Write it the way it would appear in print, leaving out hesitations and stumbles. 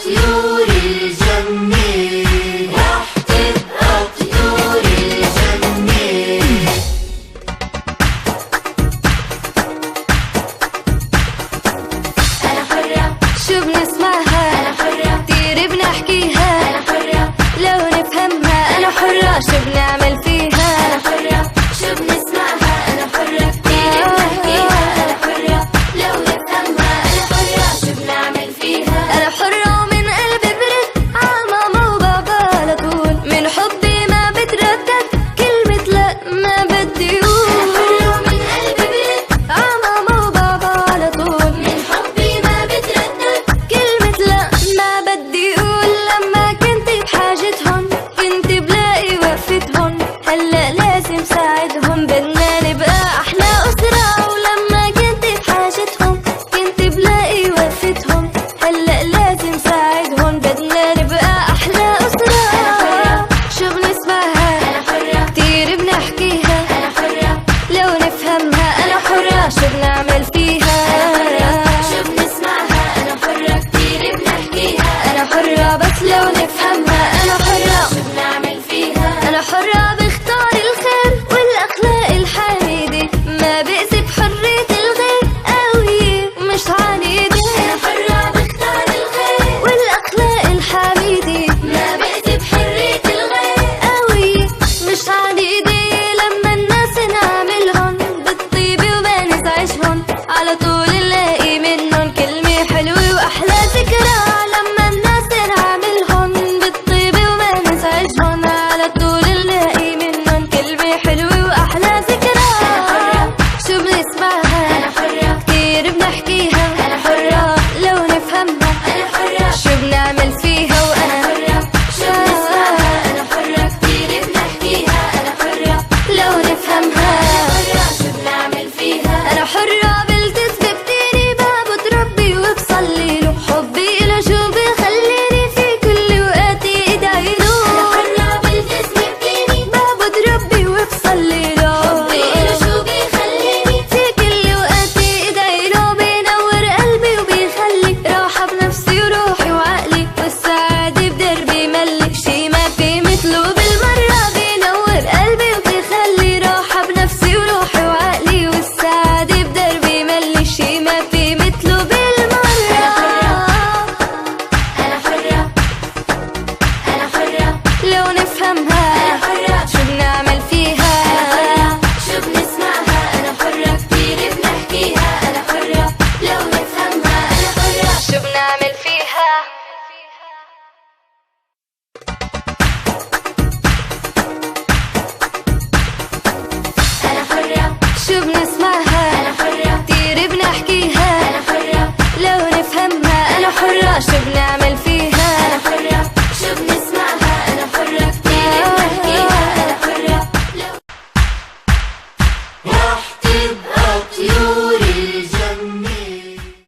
طيور الجنة، راح تبقى طيور الجنة. أنا حرة شو بنسمعها؟ أنا حرة كتير بنحكيها. أنا حرة لو نفهمها أنا حرة، شو بنعمل فيها؟ أنا حرة شو بنسمعها. أنا حرة كتير بنحكيها. أنا حرة لو نفهمها. أنا حرة شو بنعمل فيها. أنا حرة ومن قلبي برد عالماما وبابا على طول، من حبي ما بتردد كلمة لأ ما بدي أقول. أنا حرة ومن قلبي برد عالماما وبابا على طول، من حبي ما بتردد كلمة لأ ما بدي أقول. لما كنت بحاجتهم كنت بلاقي وقفتهم، هلأ لازم ساعدهم، بدنا نبقى أحلى أسرة. ولما كنت بحاجتهم كنت بلاقي وقفتهم، هلأ لازم ساعدهم، بدنا نبقى أحلى أسرة. شو بنسمعها؟ أنا حرة كتير بنحكيها. أنا حرة لو نفهمها أنا حرة، شو بنعمل فيها؟ شو بنسمعها. أنا حرة كتير بنحكيها. أنا حرة بس لو نفهمها. أنا حرة شو بنعمل فيها. أنا حرة بختار الخير والأخلاق الحميدة، ما بأذي بحرية الغير قوية مش عنيدة. أنا حرة بختار الخير والأخلاق الحميدة ما بأذي بحرية الغير قوية مش عنيدة. لما الناس نعملهم بالطيبة وما نزعجهم، على طول نلاقي منهم كلمة حلوة وأحلى ذكرى. لما الناس نعملهم بالطيبة وما نزعجهم، على طول نلاقي منهم كلمة حلوة وأحلى ذكرى. شو بنسمعها؟ أنا حرة كتير بنحكيها. أنا حرة لو نفهمها أنا حرة شو بنعمل فيها. وأنا حرة شو بنسمعها. أنا حرة كتير بنحكيها. أنا حرة لو نفهمها حرة شو بنعمل فيها. أنا حرة بلتزم كتير بعبد ربي وبصلي له، حبي إله شو بخليني في كل وقتي إدعي له. أنا حرة بالجسم بديني بعبد ربي وبصلي له، حبي إله شو بيخليني في كل وقتي إدعي له. بينور قلبي وبيخلي راحة بنفسي وروحي وعقلي، والسعادة بدربي ملي شي ما في مثله بالمرة. بينور قلبي وبيخلي راحة بنفسي وروحي وعقلي، والسعادة بدربي ملي شي ما في مثله بالمرة. أنا حرة أنا حرة لو نفهمها أنا حرة شو بنعمل فيها. شو بنسمعها. أنا حرة كتير بنحكيها. أنا حرة لو نفهمها. أنا حرة شو بنعمل فيها. أنا حرة شو بنسمعها؟ أنا حرة كتير بنحكيها. أنا حرة لو نفهمها أنا حرة، شو بنعمل